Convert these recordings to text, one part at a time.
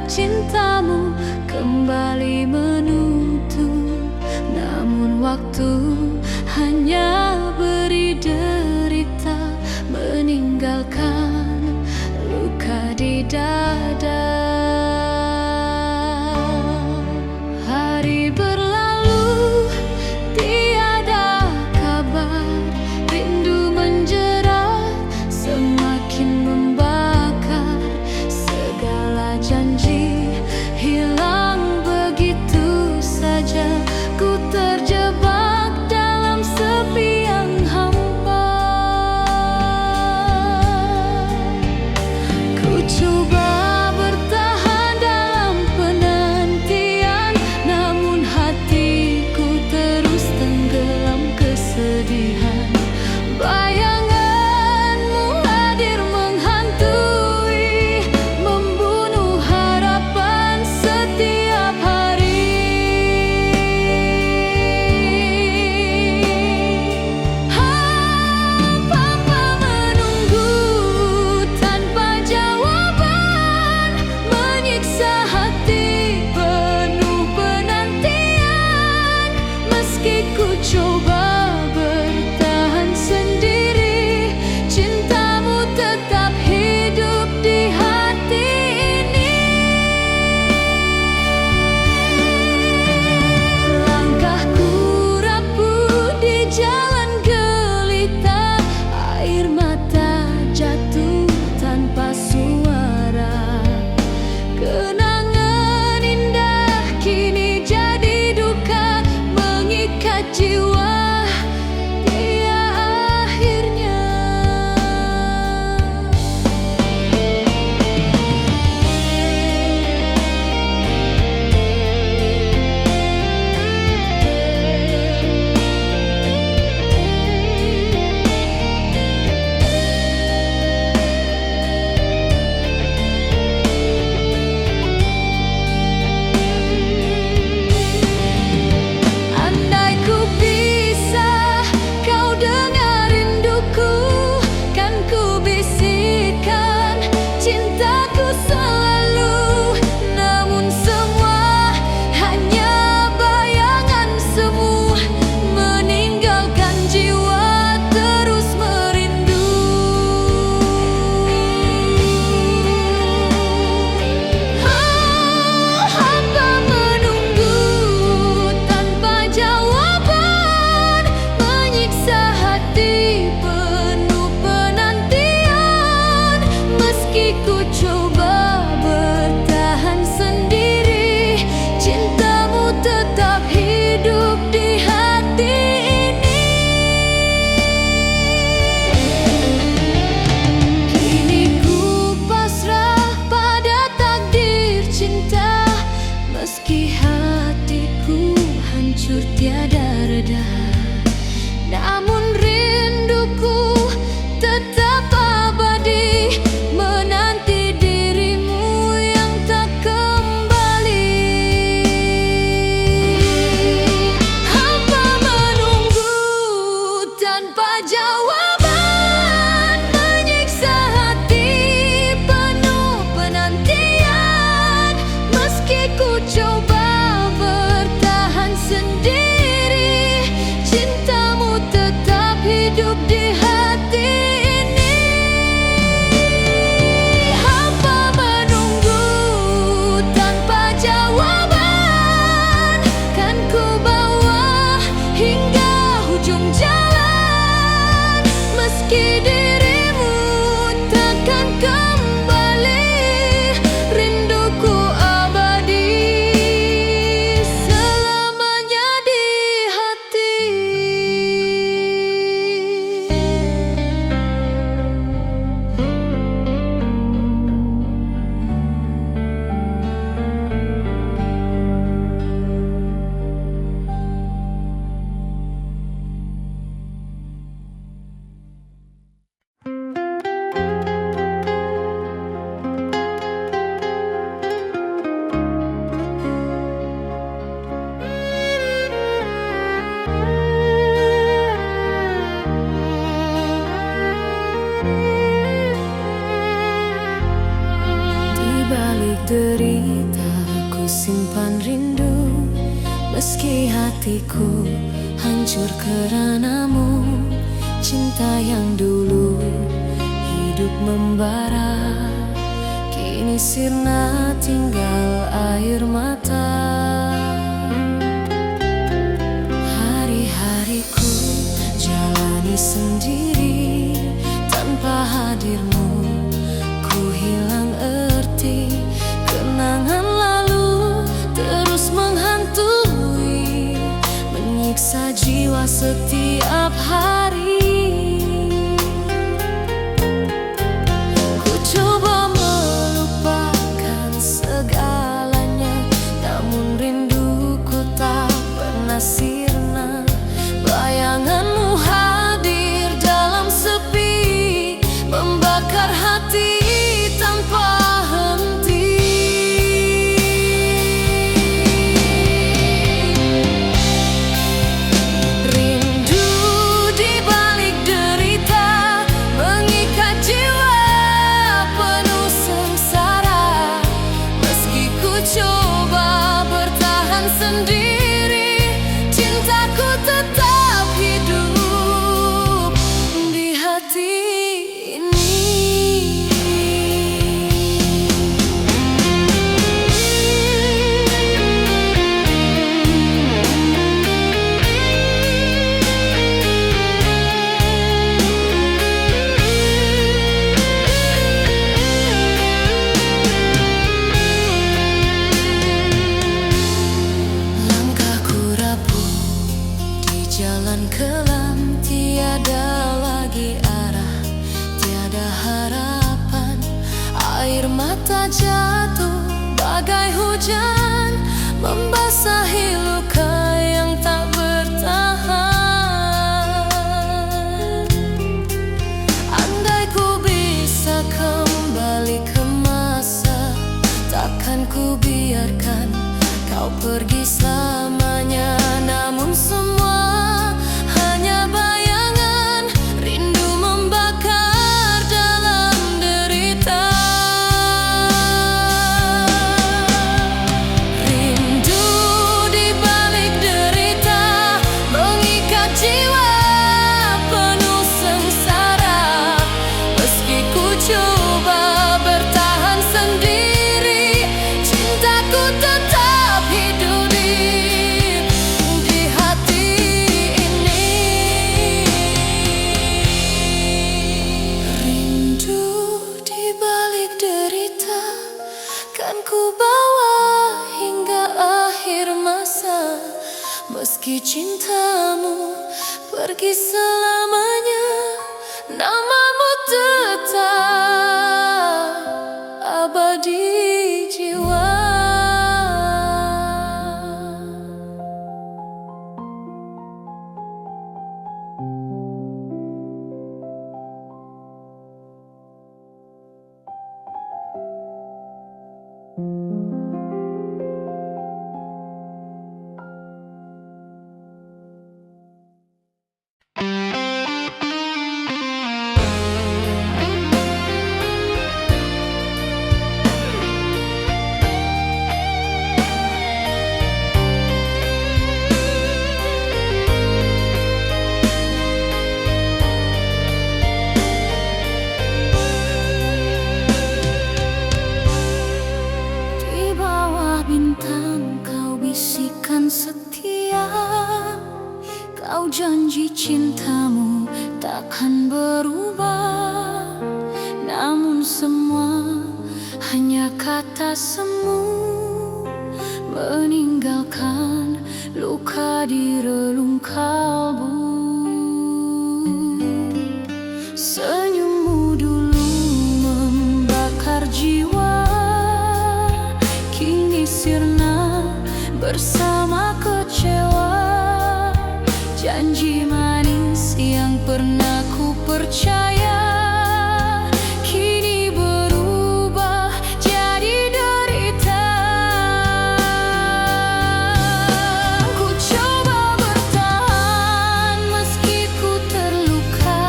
cintamu kembali menuntun, namun waktu hanya beri derita, meninggalkan luka di dada. Hari berlalu, tiada kabar, rindu menjerat, semakin membakar, segala janji hilang begitu saja. Ku terjebak dalam sepi yang hampa. Ku coba bertahan dalam penantian, namun hatiku terus tenggelam kesedihan. Bayanganmu hadir menghantui, membunuh harapan setiap hari. Hampa menunggu tanpa jawaban, menyiksa hati penuh penantian. Meski ku coba bertahan sendiri, cintamu tetap hidup di hati ini. Langkahku rapuh di jalan gelita, air mata jatuh tanpa suara. Kenangan indah kini jadi duka, mengikat jiwa dia akhirnya. Andai ku bisa kau dengar rinduku, kan ku bisikan cintaku selalu. Namun semua hanya bayangan semu, meninggalkan jiwa terus merindu. Hampa menunggu tanpa jawaban, menyiksa hati penuh penantian. Meski ku coba bertahan sendiri, cintamu tetap hidup di hati ini. Kini ku pasrah pada takdir cinta, meski hatiku hancur tiada reda, namun rinduku tetap abadi, menanti dirimu yang tak kembali. Hampa menunggu tanpa jawaban, menyiksa hati penuh penantian. Meski ku coba bertahan sendiri, hatiku hancur karenamu. Cinta yang dulu hidup membara, kini sirna tinggal air mata. Hari-hariku jalani sendiri, tanpa hadirmu ku hilang arti. Kenangan lalu terus menghantui, menyiksa jiwa setiap hari. Ku coba melupakan segalanya, namun rinduku tak pernah sirna. Bayanganmu hadir dalam sepi, membakar hati tanpa henti. Rindu di balik derita, mengikat jiwa penuh sengsara. Meski ku coba bertahan sendiri, cintaku tetap hidup di hati ini. Langkahku rapuh di jalan kelam, tiada lagi arah, tiada harapan. Air mata jatuh bagai hujan, membasahi luka yang tak bertahan. Andai ku bisa kembali ke masa, takkan ku biarkan kau pergi selamanya. Namun semua hanya bayangan, rindu membakar dalam derita. Rindu di balik derita, mengikat jiwa penuh sengsara. Meski ku coba bertahan sendiri, cintaku tetap hidup di hati ini. Rindu di balik derita, kan ku bawa hingga akhir masa. Meski cintamu pergi selamanya, namamu tetap abadi jiwa. Di bawah bintang kau bisikan setia, kau janji cintamu takkan berubah. Namun semua hanya kata semu, meninggalkan luka di relung kalbu. Senyummu dulu membakar jiwa, kini sirna bersama kecewa. Janji manis yang pernah ku percaya, kini berubah jadi derita. Ku coba bertahan meski ku terluka,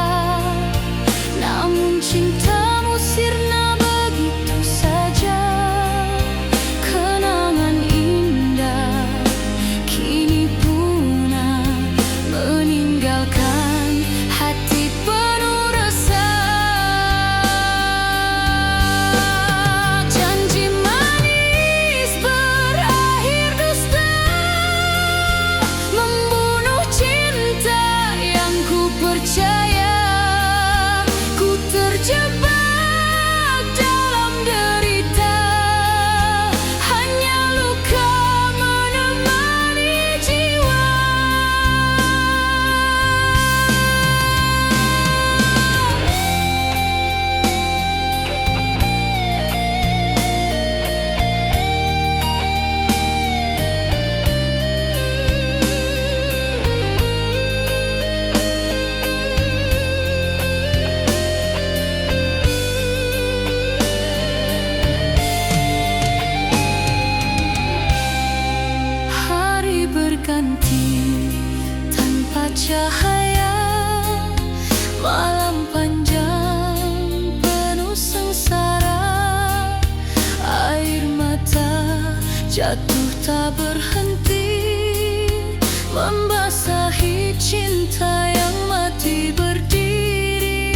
namun cintamu sirna begitu saja. Kenangan indah kini pun cahaya. Malam panjang penuh sengsara, air mata jatuh tak berhenti, membasahi cinta yang mati berdiri.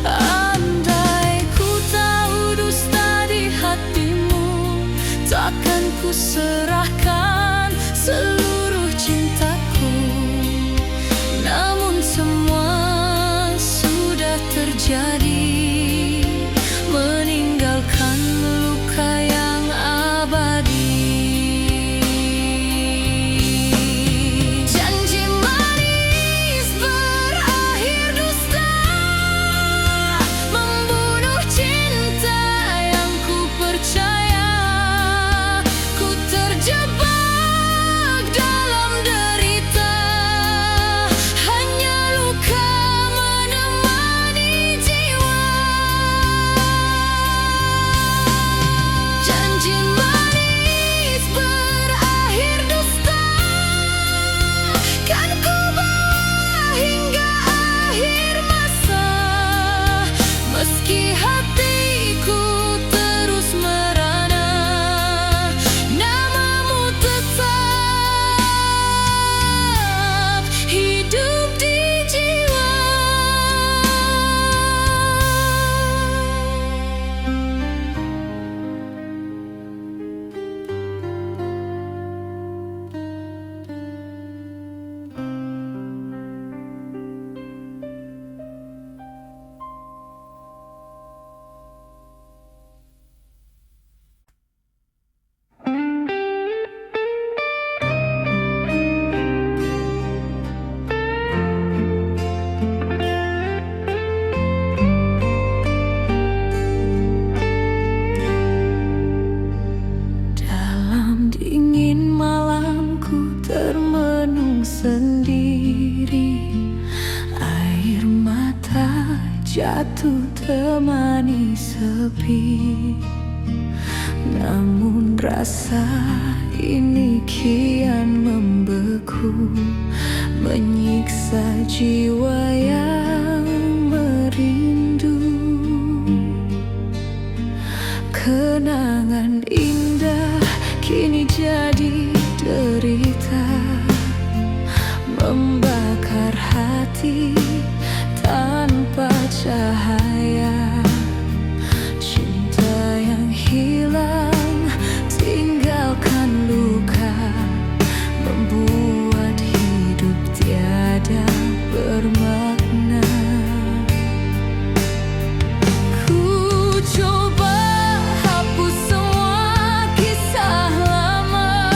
Andai ku tahu dusta di hatimu, takkan ku serahkan seluruh cintaku. Namun semua sudah terjadi, meninggalkan luka yang abadi. Janji manis berakhir dusta, membunuh cinta yang ku percaya. Ku terjebak dalam derita, hanya luka menemani jiwa. Janji manis berakhir dusta, kan ku bawa hingga akhir masa. Meski hatiku terus merana, namamu tetap hidup di jiwa. Dalam dingin malam ku termenung sendiri, air mata jatuh temani sepi. Namun rasa ini kian membeku, menyiksa jiwa yang merindu. Kenangan indah kini jadi derita, membakar hati tanpa cahaya. Cinta yang hilang tinggalkan luka, membuat hidup tiada bermakna. Ku coba hapus semua kisah lama,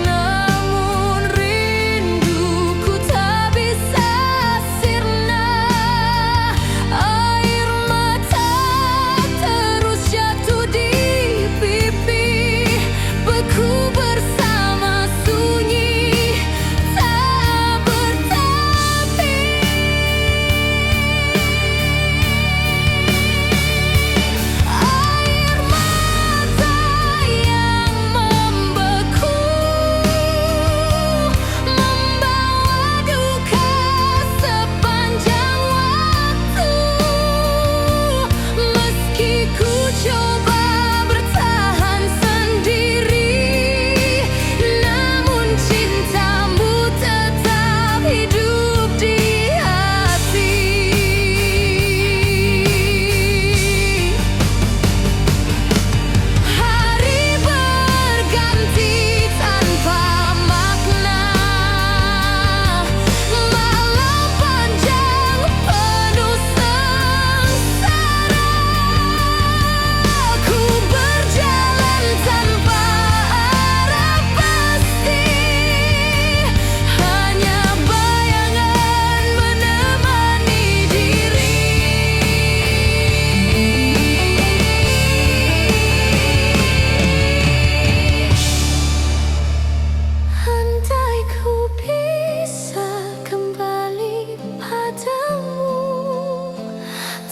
namun rinduku tak bisa sirna. Air mata terus jatuh di pipi, beku bersama sunyi tak bertapi. Air mata yang membeku, membawa duka sepanjang waktu. Meski ku coba bertahan sendiri, namun cintamu tetap hidup di hati. Hari berganti tanpa makna, malam panjang penuh sengsara. Ku berjalan tanpa arah pasti, hanya bayangan menemani diri. Andai ku bisa kembali padamu,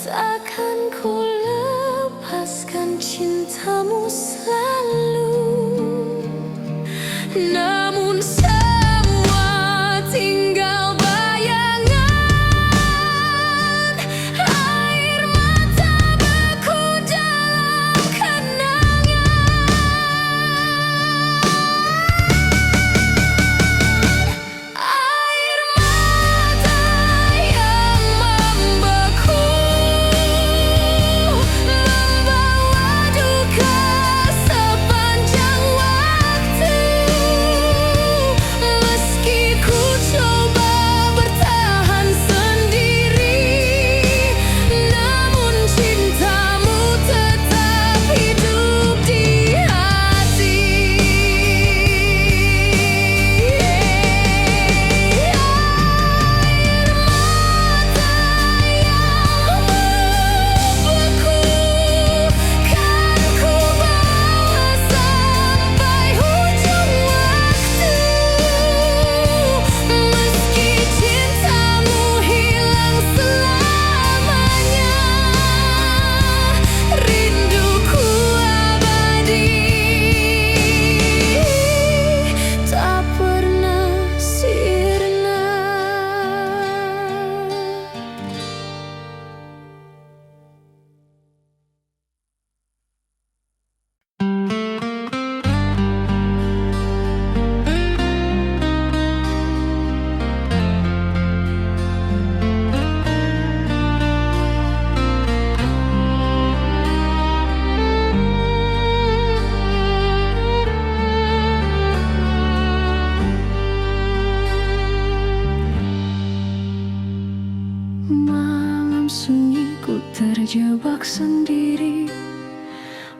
takkan ku lepaskan cintamu selalu. Namun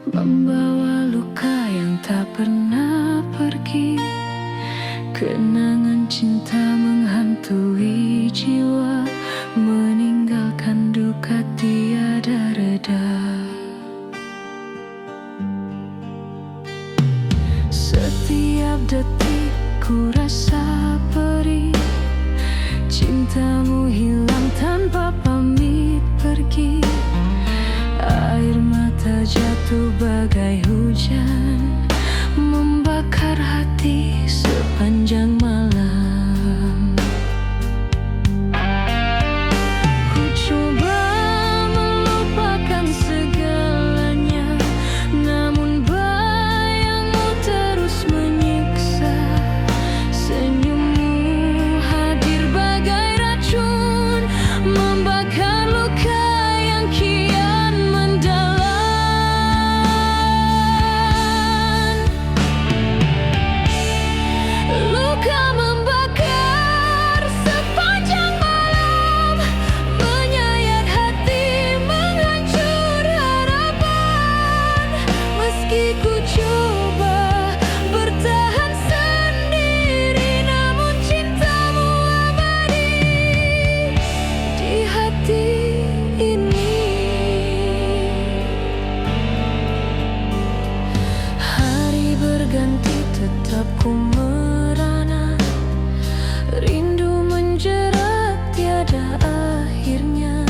membawa luka yang tak pernah pergi. Kenangan cinta menghantui jiwa, meninggalkan duka tiada reda. Setiap detik ku rasa perih, cintamu hilang tanpa pamit pergi. Air mata jatuh bagai hujan, membakar hati sepanjang malam. Ku coba melupakan segalanya, namun bayangmu terus menyiksa. Senyummu hadir bagai racun, membakar luka yang kian mendalam. Luka membakar sepanjang malam, menyayat hati, menghancur harapan. Meski ku coba bertahan sendiri, namun cintamu abadi di hati ini. Hari berganti tetap ku merana, rindu menjerat tiada akhirnya.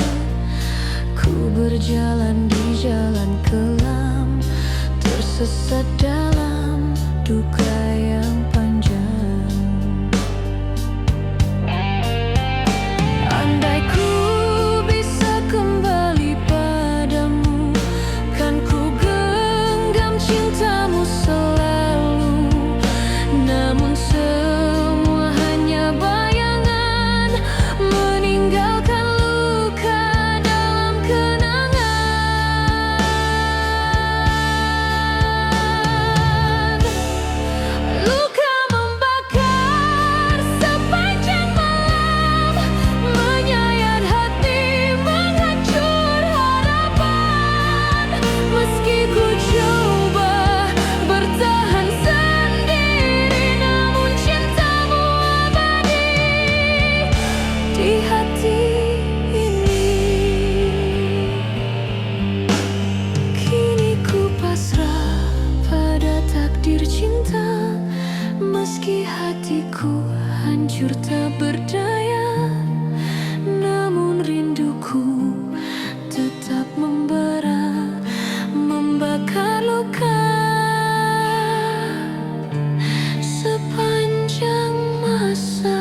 Ku berjalan di jalan kelam, tersesat dalam duka yang panjang. Andai ku bisa kembali padamu, kan ku genggam cintamu selalu. Namun semua hanya bayangan, meninggalkan luka dalam kenangan. Luka membakar sepanjang malam, menyayat hati, menghancur harapan. Meski ku coba bertahan sendiri, namun cintamu abadi di hati ini. Kini ku pasrah pada takdir cinta, meski hatiku hancur tak berdaya. Namun rinduku tetap membara, membakar luka sepanjang masa.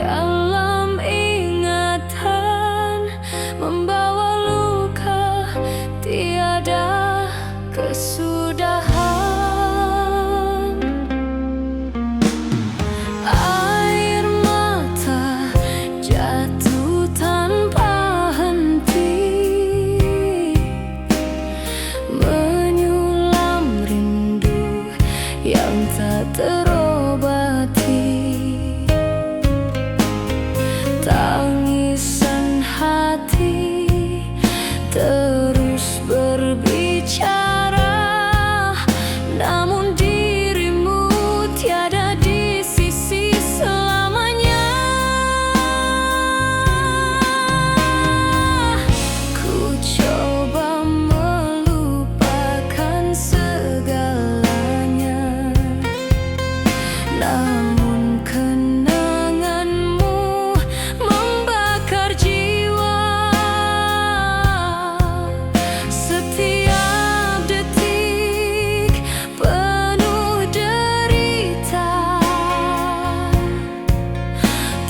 dalam ingatan, membawa luka tiada kesudahan. Air mata jatuh tanpa henti, menyulam rindu yang tak terobati. Tangisan hati terus berbicara, namun dirimu tiada di sisi selamanya. Ku coba melupakan segalanya, namun kenanganmu membakar jiwa. Setiap detik penuh derita,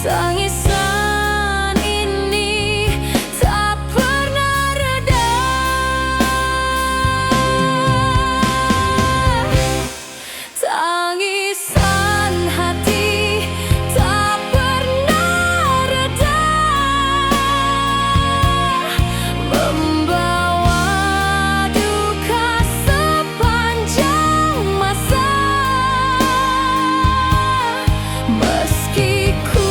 tangisan ini tak pernah reda. Tangisan hati tak pernah reda, membawa duka sepanjang masa. Meski ku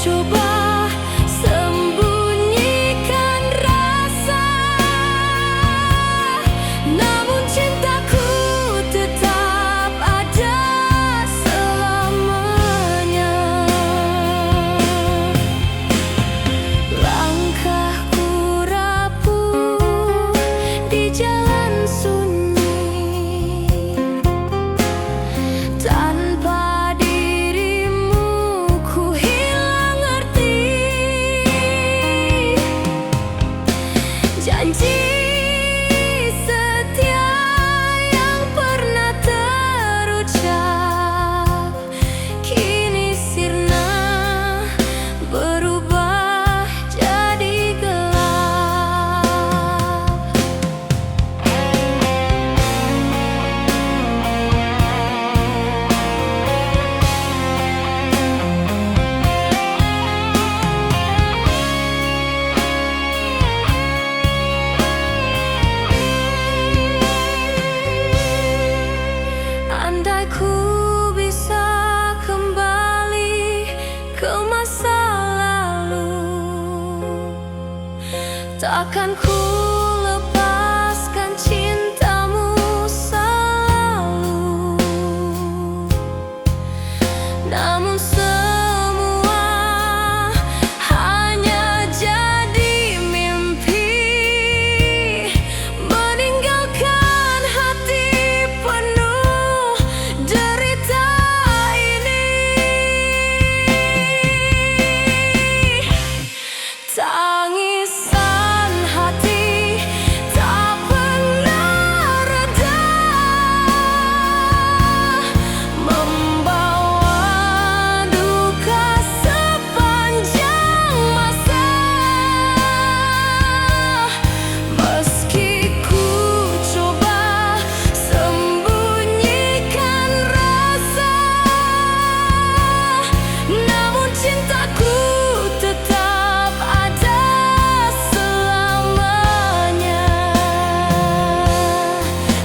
coba sembunyikan rasa, namun cintaku tetap ada selamanya. Langkahku rapuh di jalan sunyi, tanpa dirimu ku hilang arti. Janji setia yang pernah terucap kini sirna, berubah jadi gelap. Andai ku bisa kembali ke masa lalu, takkan ku lepaskan cintamu selalu. Namun semua hanya jadi mimpi, meninggalkan hati penuh derita ini. Tangisan hati tak pernah reda, membawa duka sepanjang masa. Meski ku coba sembunyikan rasa, namun cintaku tetap ada selamanya.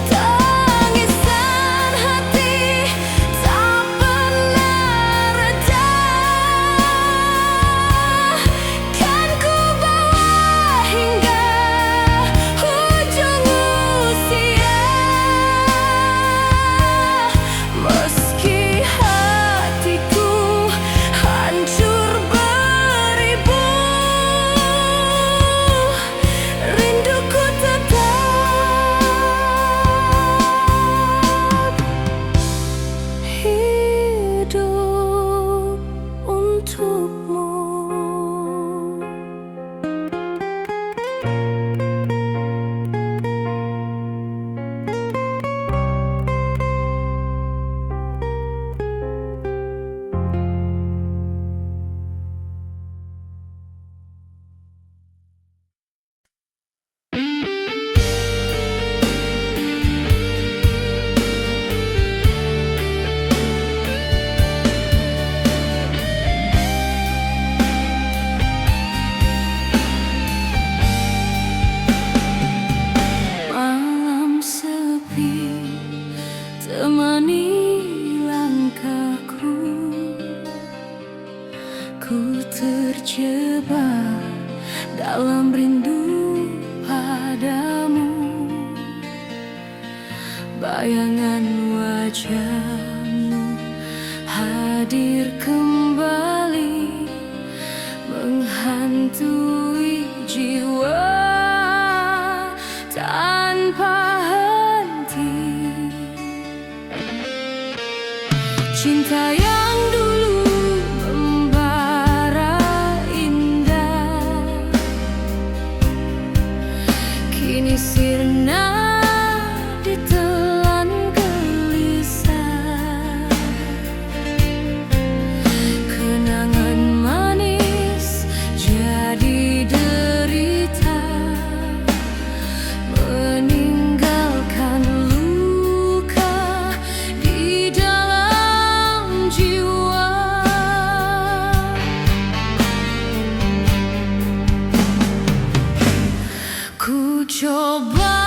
Tangisan hati tak pernah reda, kan ku bawa hingga ujung usia. Meski hatiku hancur beribu, rinduku tetap hidup untukmu. dalam rindu padamu. Bayangan wajahmu hadir kembali, menghantui jiwa tanpa henti. Cinta yang dulu membara indah, kini sirna ditelan gelisah. Kenangan manis jadi derita, meninggalkan luka di dalam jiwa. Ku coba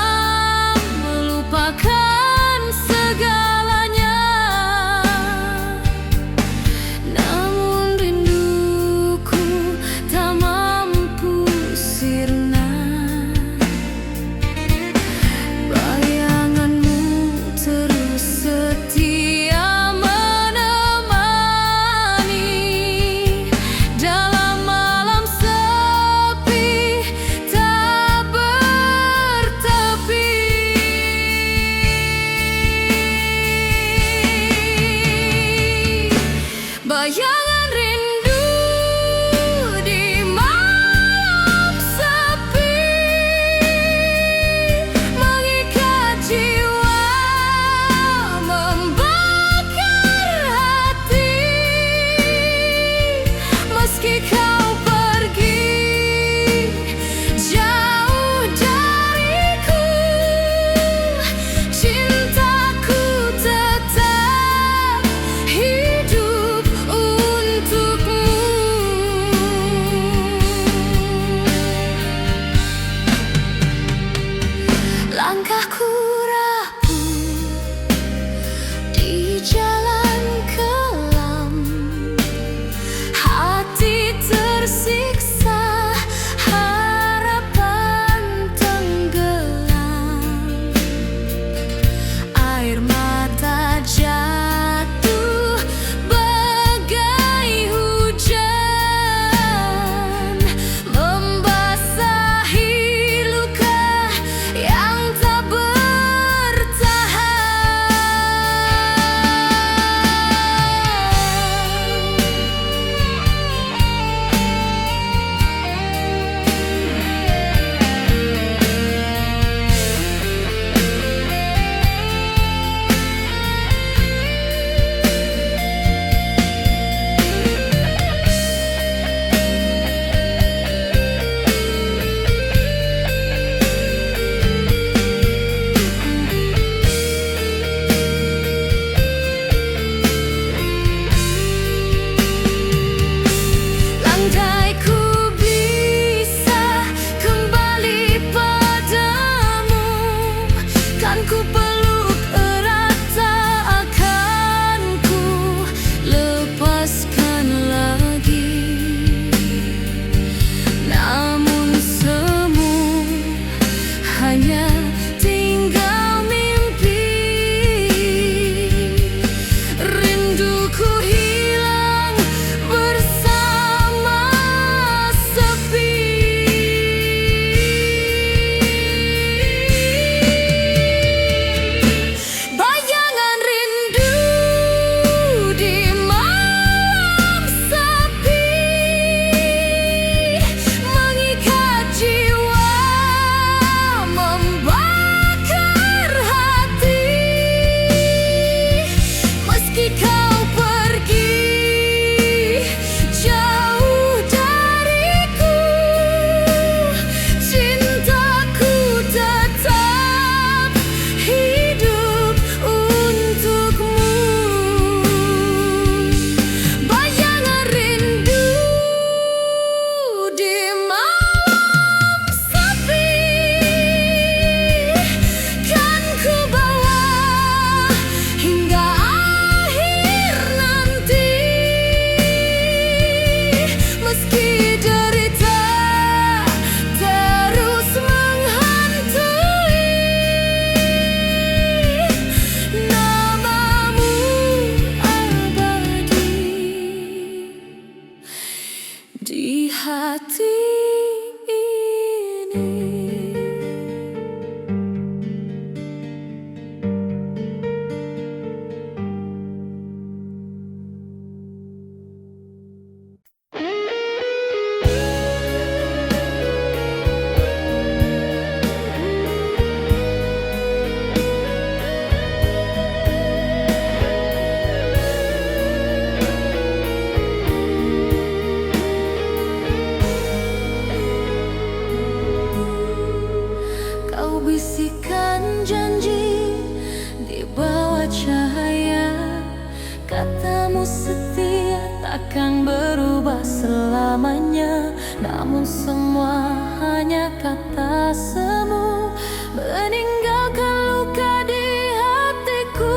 kamu setia, takkan berubah selamanya. Namun semua hanya kata semu, meninggalkan luka di hatiku.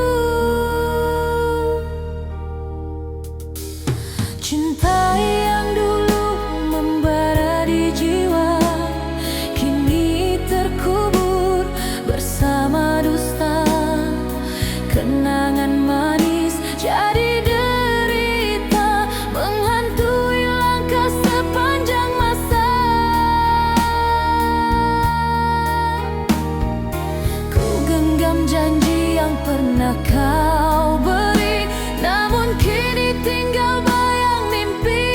Cinta yang dulu membara di jiwa, kini terkubur bersama dusta. Kenangan manis jadi derita, menghantui langkah sepanjang masa. Ku genggam janji yang pernah kau beri, namun kini tinggal bayang mimpi.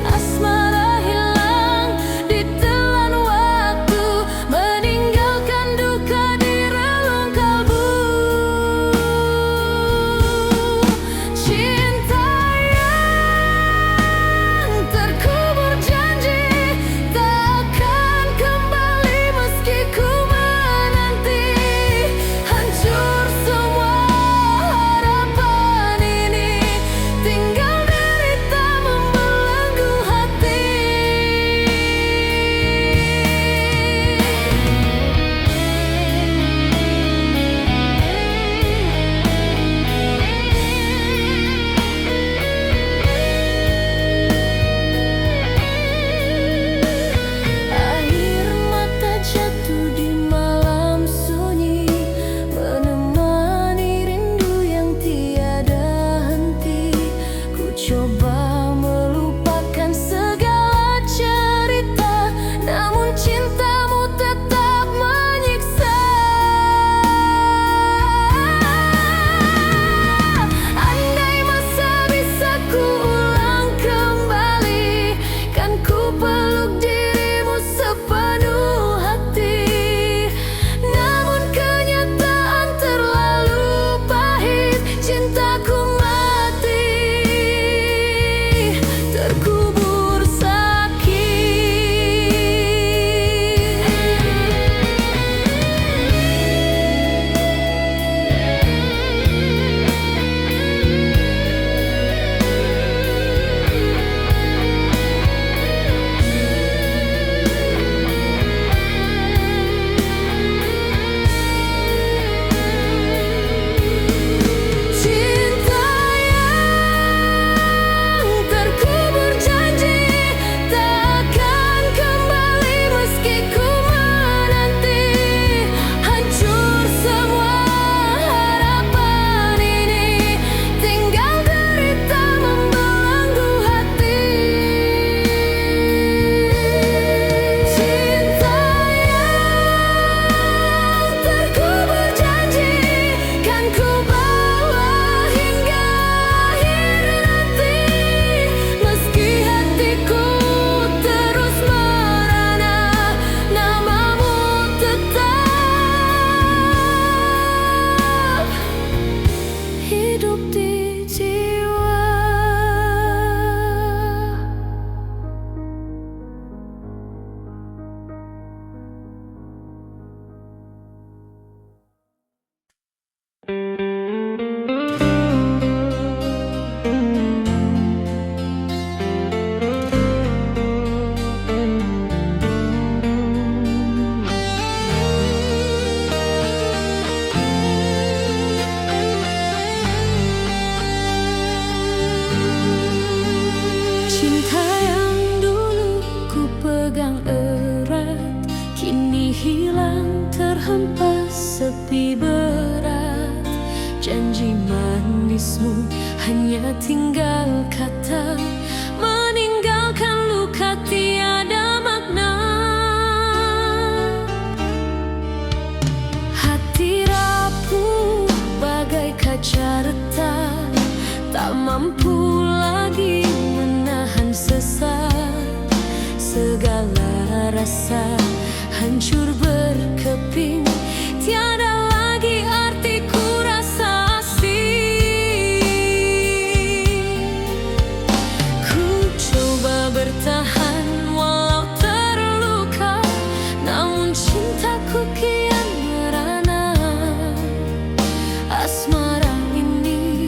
Asmara hilang ditelan waktu, meninggalkan duka di relung kalbu. Cinta yang terkubur janji, takkan kembali meski ku menanti. Hancur semua harapan ini, tinggal derita membelenggu hati. Air mata jatuh di malam sunyi, menemani rindu yang tiada henti. Ku coba melupakan segala cerita, namun cintamu tetap menyiksa. Andai masa bisa ku ulang kembali, kan ku peluk dirimu sepenuh hati. Namun kenyataan terlalu pahit, cintaku mati, terkubur sakit. Cinta yang terkubur janji, takkan kembali meski ku menanti. Hancur semua harapan ini, tinggal derita membelenggu hati. Cinta yang terkubur janji, kan ku bawa hingga akhir nanti. Meski hatiku terus merana, namamu tetap hidup di jiwa. Cinta yang dulu ku pegang erat, kini hilang terhempas sepi berat. Janji manismu hanya tinggal kata, meninggalkan luka tiada makna. Hati rapuh bagai kaca retak, tak mampu lagi menahan sesak. Segala rasa hancur berkeping, tiada lagi artiku rasa asing. Ku coba bertahan walau terluka, namun cintaku kian merana. Asmara ini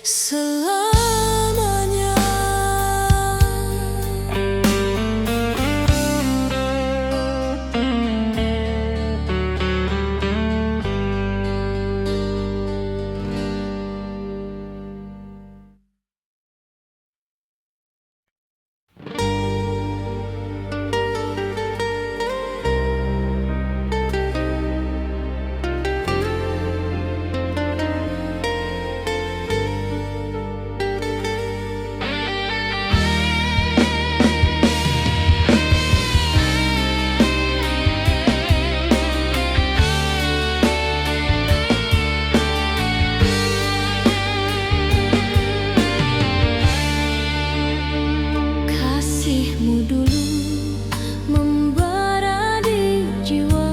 selamanya. Kasihmu dulu membara di jiwa,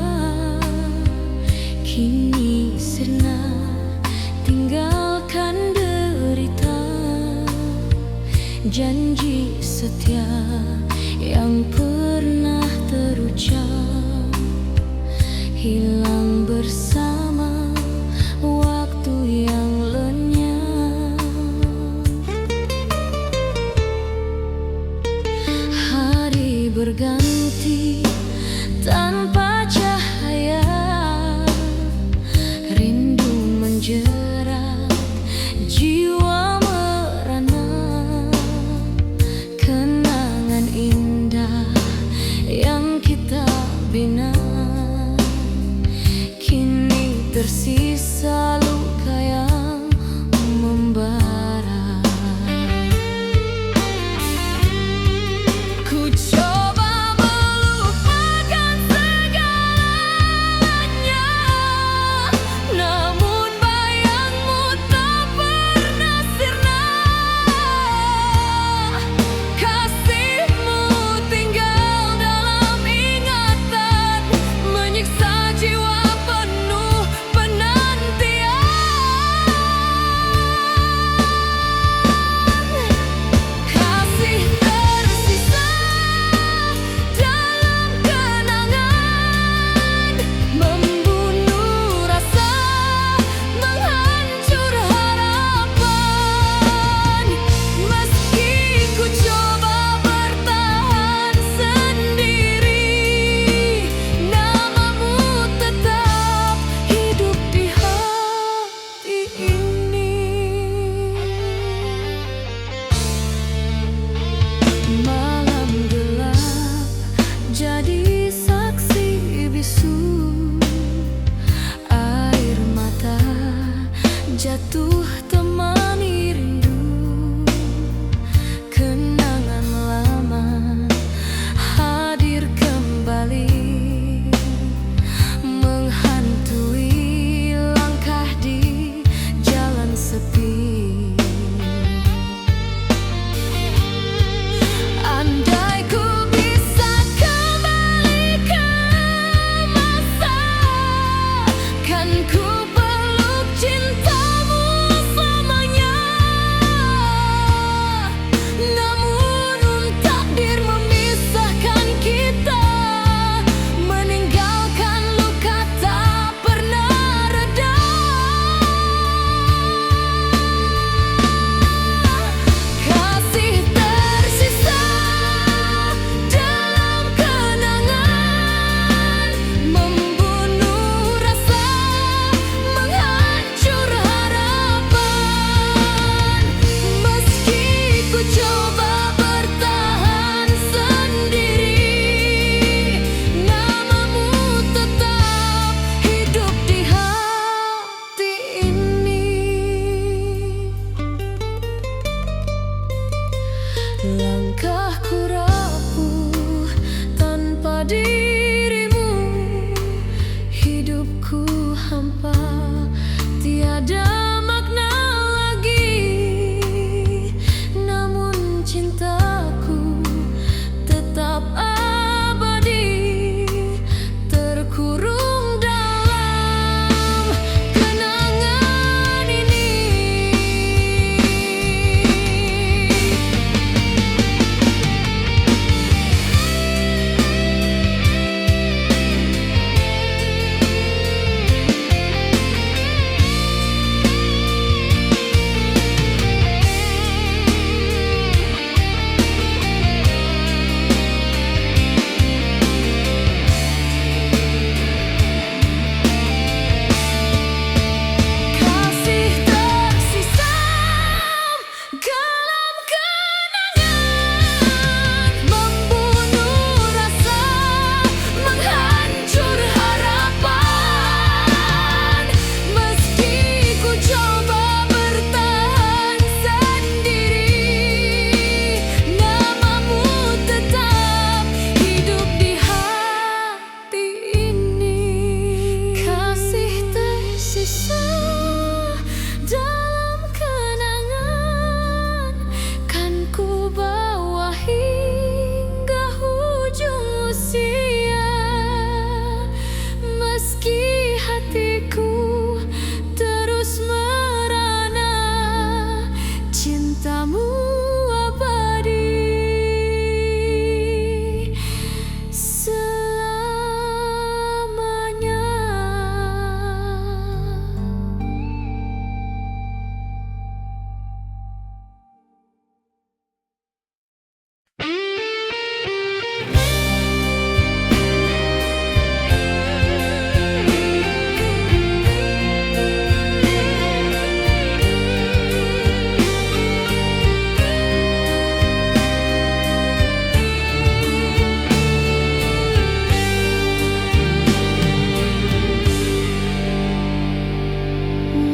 kini sirna tinggalkan derita. Janji setia yang pernah terucap hilang bersama waktu yang lenyap. Hari berganti tanpa cahaya, rindu menjerat jiwa merana. Kenangan indah yang kita bina, kini tersisa luka yang membara. Ku coba melupakan segalanya, namun bayangmu tak pernah sirna. Kasihmu tinggal dalam ingatan, menyiksa jiwa penuh penantian. Kasih tersisa dalam kenangan, membunuh rasa, menghancur harapan. Meski ku coba bertahan sendiri, namamu tetap hidup di hati ini. Malam gelap jadi saksi bisu, air mata jatuh temani rindu. Kenangan lama hadir kembali, menghantui langkah di jalan sepi. Andai ku bisa kembali ke masa, kan ku peluk cintamu selamanya. Namun takdir memisahkan kita, meninggalkan luka tak pernah reda. Kasih tersisa dalam kenangan, membunuh rasa, menghancur harapan. Meski ku coba bertahan sendiri, namamu tetap hidup di hati ini. Langkahku rapuh tanpa dirimu, hidupku hampa, tiada makna lagi. Namun cintaku tetap abadi, terkurung dalam kenangan ini. kelam kenangan, membunuh rasa, menghancur harapan. Meski ku coba bertahan sendiri, namamu tetap hidup di hati ini. Kasih tersisa dalam kenangan, kan ku bawa hingga ujung usia. Meski hatiku terus merana, cintamu abadi selamanya.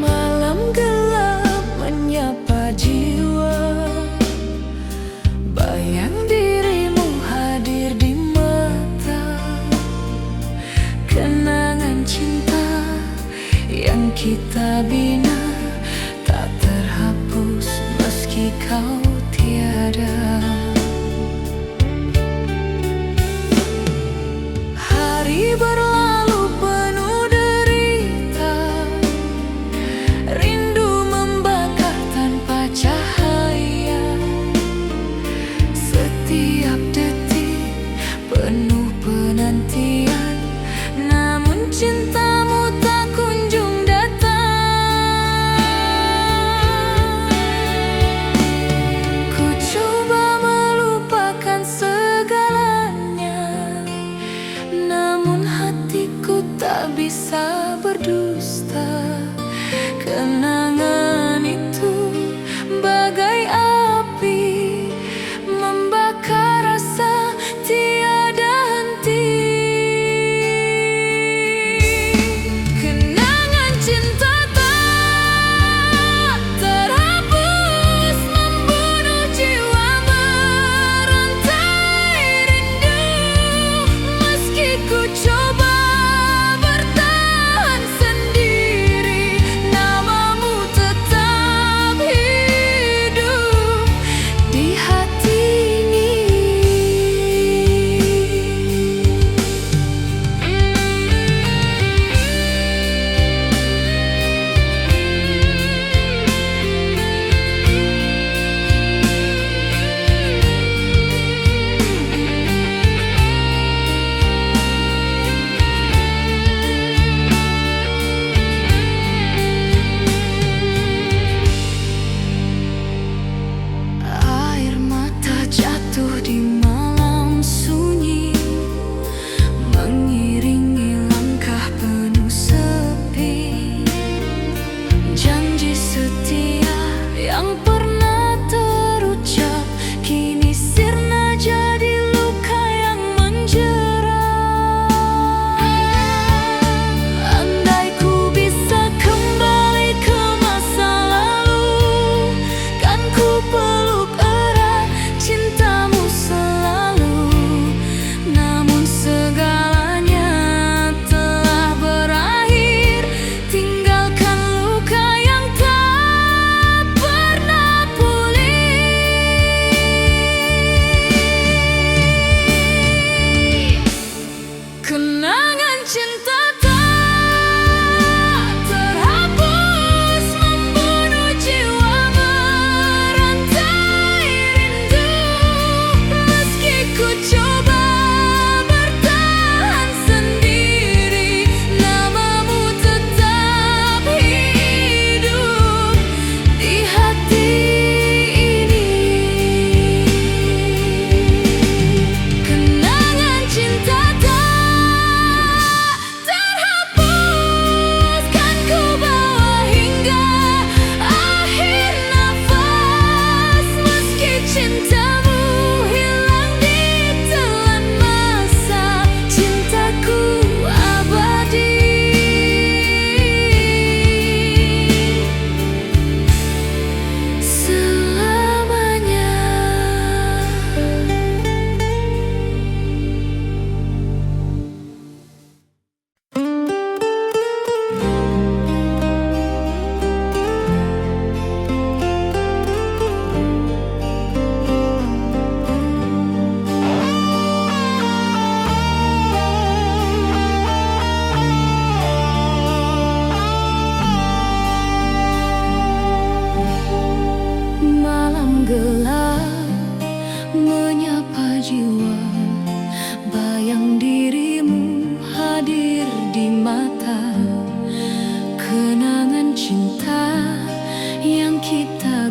Malam gelap menyapa jiwa, bayang dirimu hadir di mata. Kenangan cinta yang kita bina tak terhapus meski kau tiada. Hari berlalu penuh derita, rindu membakar tanpa cahaya. Setiap detik penuh penantian, namun cintamu tak kunjung datang.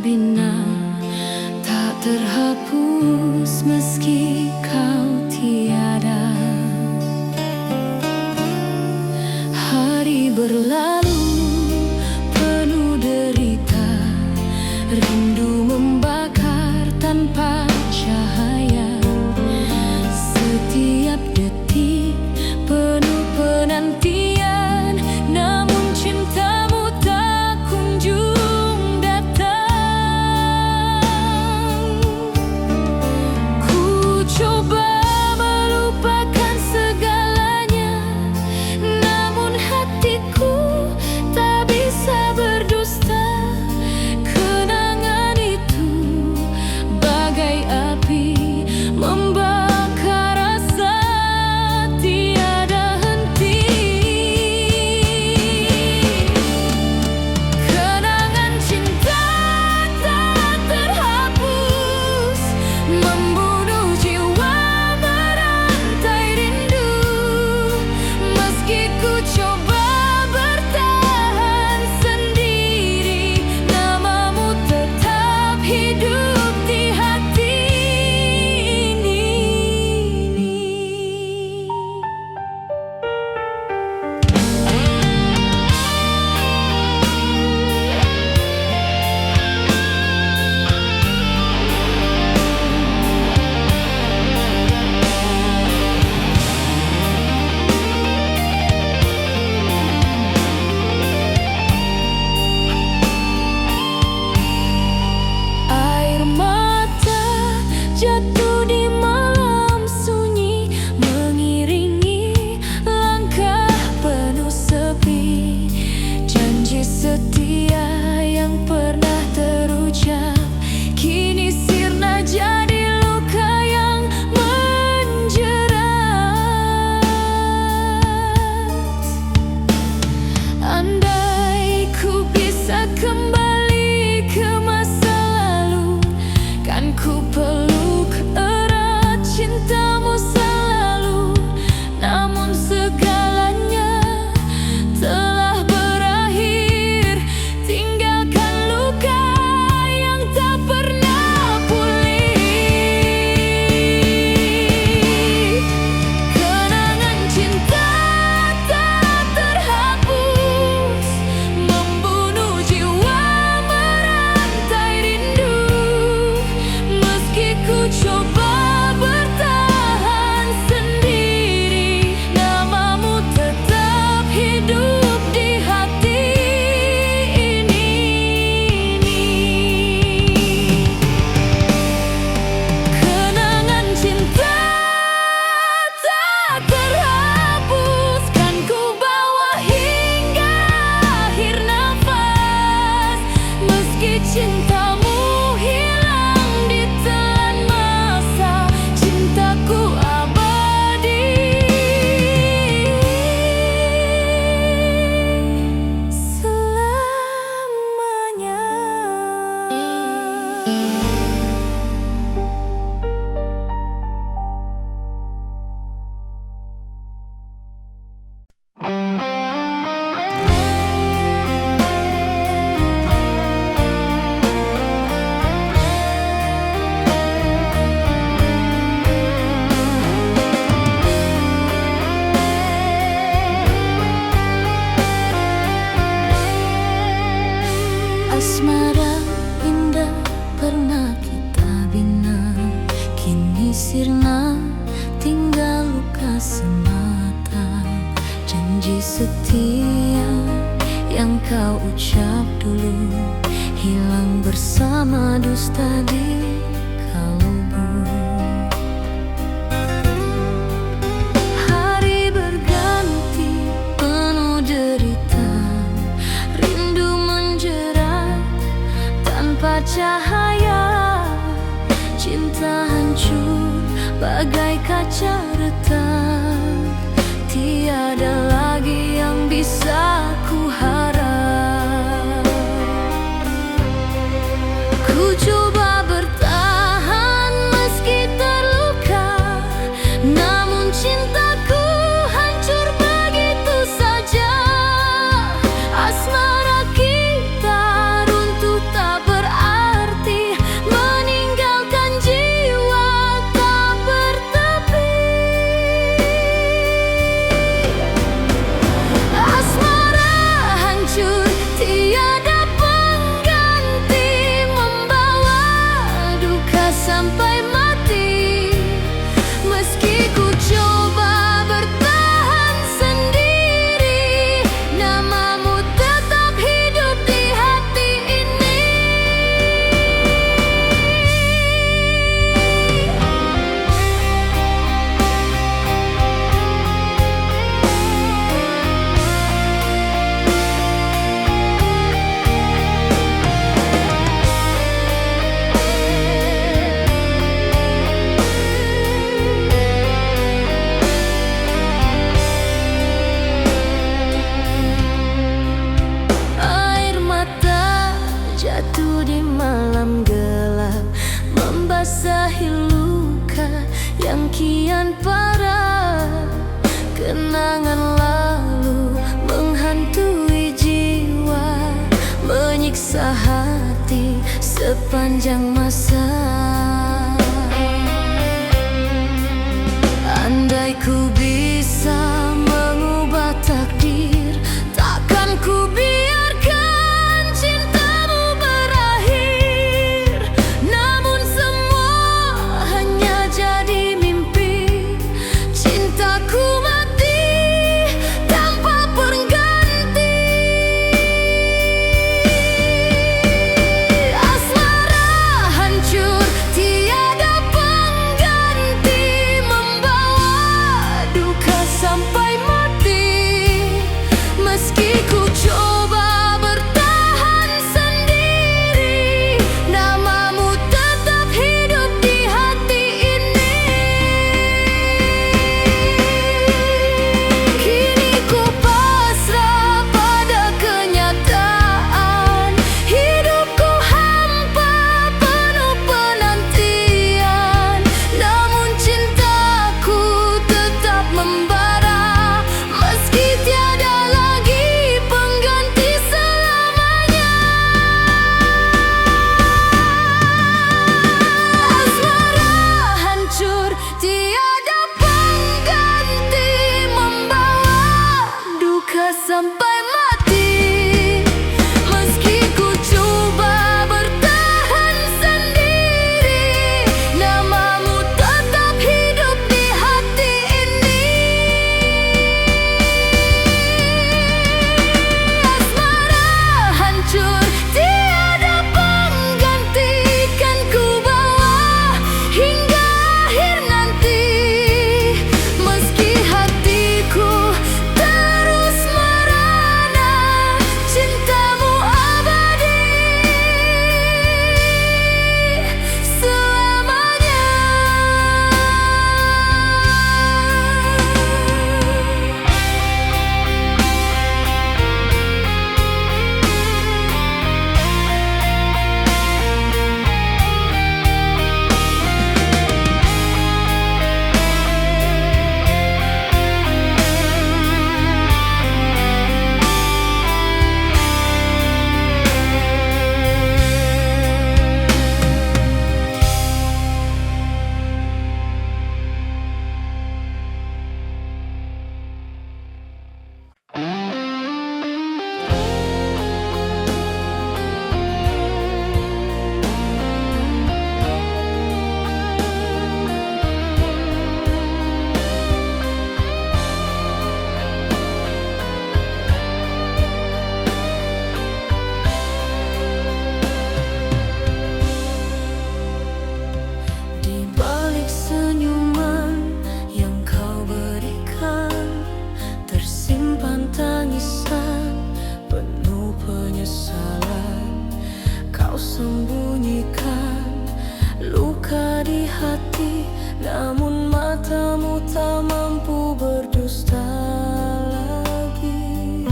bina, tak terhapus meski kau tiada. Hari berlalu penuh derita, rindu membakar tanpa cahaya. Setiap detik penuh penantian, namun cintamu tak kunjung datang. Ku coba melupakan segalanya, namun hatiku tak bisa berdusta. Kenangan itu bagai api membakar rasa tiada henti. Kenangan cinta tak terhapus, membunuh jiwa merantai rindu. Meski ku coba bertahan sendiri, namamu tetap hidup di hati ini. Air mata jatuh di malam sunyi, mengiringi langkah penuh sepi. Janji setia yang pernah terucap kini sirna jadi luka yang menjerat. Andai ku bisa kembali ke masa lalu, kan ku peluk erat cintamu selalu. Namun segalanya telah berakhir, tinggalkan luka yang tak pernah pulih. Kenangan cinta tak terhapus, membunuh jiwa merantai rindu. Meski ku coba bertahan sendiri, namamu tetap hidup di hati ini. Kenangan cinta tak terhapus, kan ku bawa hingga akhir nafas. Meski cintamu hilang di telan masa, cintaku abadi selamanya. Asmara indah pernah kita bina, kini sirna tinggal luka semata. Janji setia yang kau ucap dulu hilang bersama dusta di kalbu. Hari berganti penuh derita, rindu menjerat tanpa cahaya. Cinta hancur bagai kaca retak, tiada lagi yang bisa ku harap. Ku coba bertahan meski terluka, namun cintaku hancur begitu saja. Asmara kita runtuh tak berarti. Kenangan lalu menghantui jiwa, menyiksa hati sepanjang masa. Andai ku bisa mengubah takdir, takkan ku biarkan cintamu berakhir. Namun semua hanya jadi mimpi, cintaku mati tanpa pengganti. Asmara hancur tiada pengganti, membawa duka sampai mati. Meski ku coba bertahan sendiri, namamu tetap hidup di hati ini. Kini ku pasrah pada kenyataan, hidupku hampa penuh penantian. Namun cintaku tetap membara, meski tiada lagi pengganti selamanya. Asmara hancur tiada pengganti, membawa duka sampai mati. Meski ku coba bertahan sendiri, namamu tetap hidup di hati ini. Asmara hancur tiada pengganti, kan ku bawa hingga akhir nanti. Meski hatiku terus merana, cintamu abadi selamanya. Di balik senyuman yang kau berikan, tersimpan tangisan penuh penyesalan. Kau sembunyikan luka di hati, namun matamu tak mampu berdusta lagi.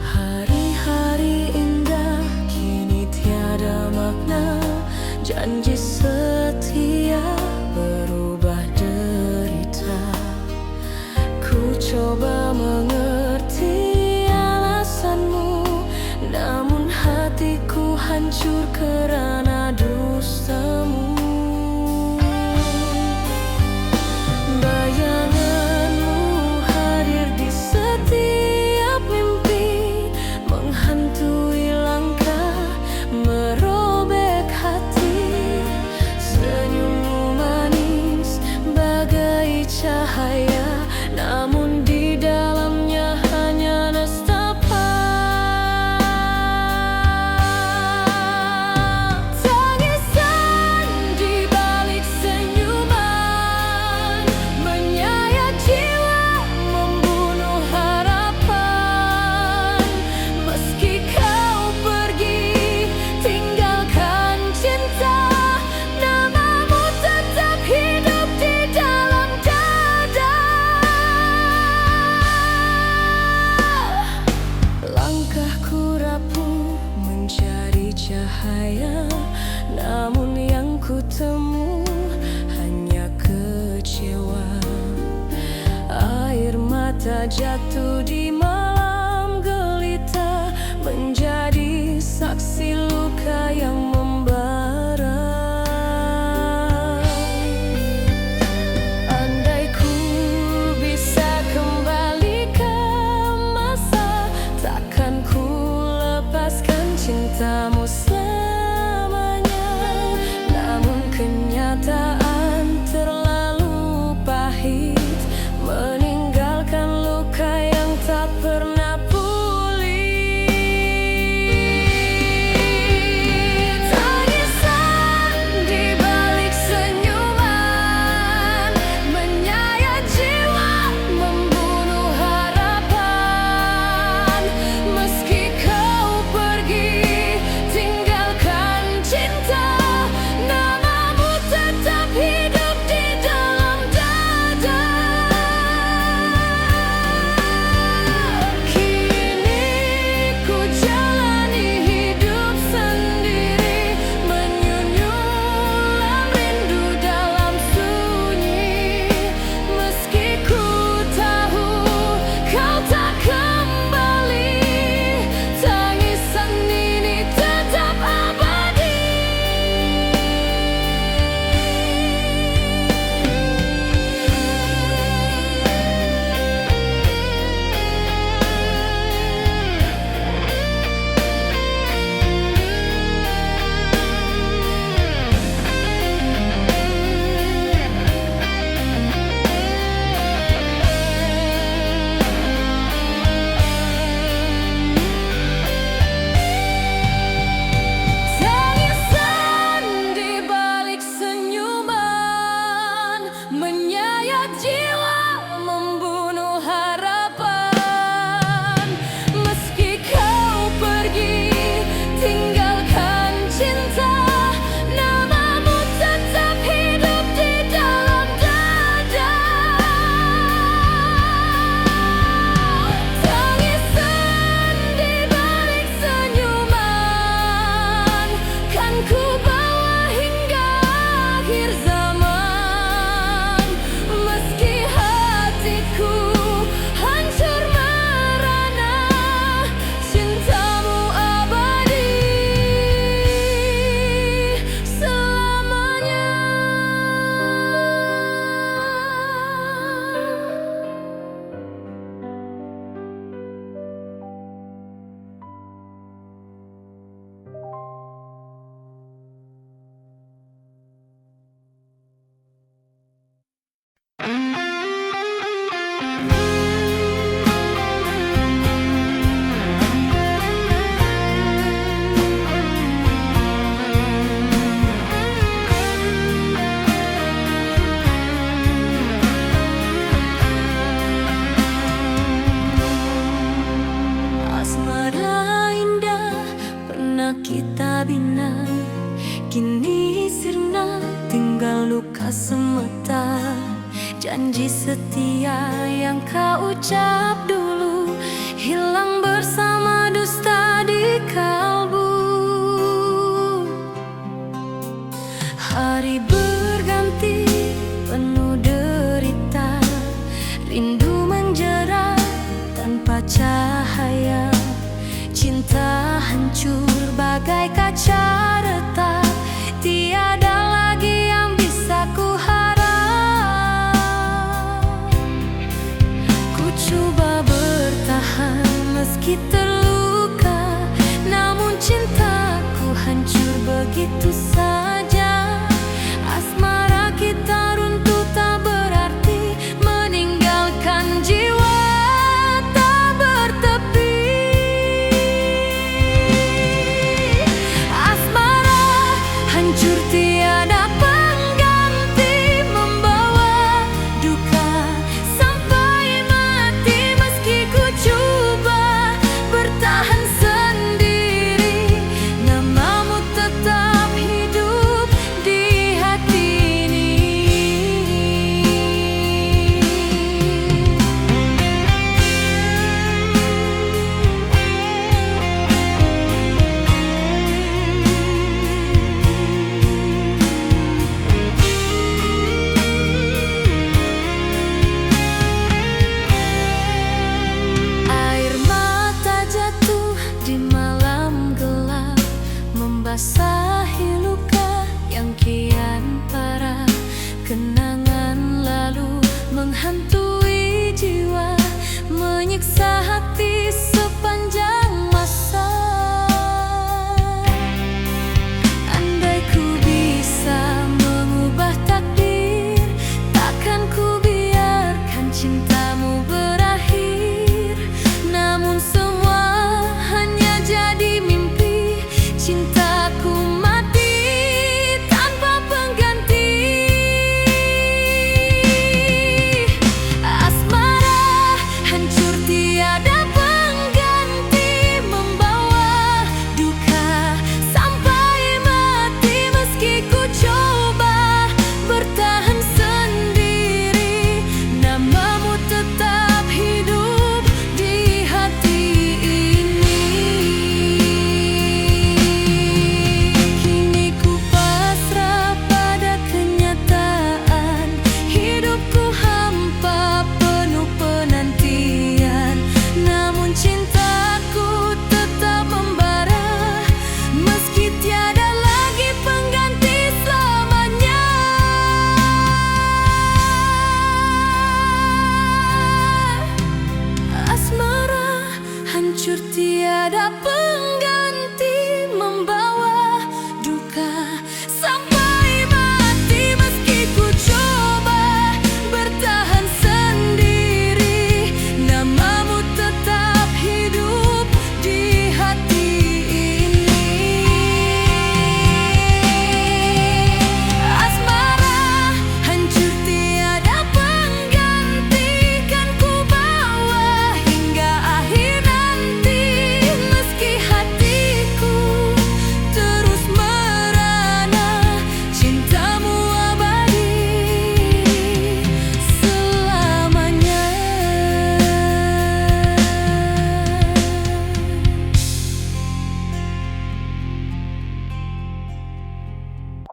Hari-hari indah kini tiada makna, janji setia berubah derita. Ku coba mengerti alasanmu, namun hatiku hancur kerana dustamu. Bayanganmu hadir di setiap mimpi, menghantui langkah, merobek hati. Senyummu manis bagai cahaya, namun di dalamnya hanya nestapa. Tangisan di balik senyuman menyayat jiwa, membunuh harapan. Meski kau pergi tinggalkan cinta, namamu tetap hidup di dalam dada. Langkahku rapuh mencari cahaya, namun yang ku temu hanya kecewa. mata jatuh di malam gelita, menjadi saksi luka yang membara. Andai ku bisa kembali ke masa, takkan ku lepaskan cintamu selamanya. Namun kenyataan terlalu pahit, meninggalkan luka yang tak pernah pulih. Tangisan di balik senyuman menyayat jiwa, membunuh harapan. Meski kau pergi tinggalkan cinta, namamu tetap hidup di dalam dada. Kini ku jalani hidup sendiri, menyunyulam rindu dalam sunyi. Meski ku tahu kau tak kembali, tangisan ini tetap abadi. Tangisan di balik senyuman menyayat jiwa, membunuh harapan. Meski kau pergi tinggalkan cinta, namamu tetap hidup di dalam dada. Tangisan di balik senyuman kan ku bawa hingga akhir zaman. Meski hatiku hancur merana, cintamu abadi selamanya. Asmara indah pernah kita bina, kini sirna tinggal luka semata. Janji setia yang kau ucap dulu hilang bersama dusta di kalbu. Hari berganti penuh derita, rindu menjerat tanpa cahaya. Cinta hancur bagai kaca retak, tiada lagi yang bisa ku harap. Ku coba bertahan meski terluka, namun cintaku hancur begitu saja. Asmara kita runtuh tak berarti, meninggalkan jiwa tak bertepi. Asmara hancur tiada pengganti, membawa duka sampai mati. Meski ku coba bertahan sendiri, namamu tetap hidup basah.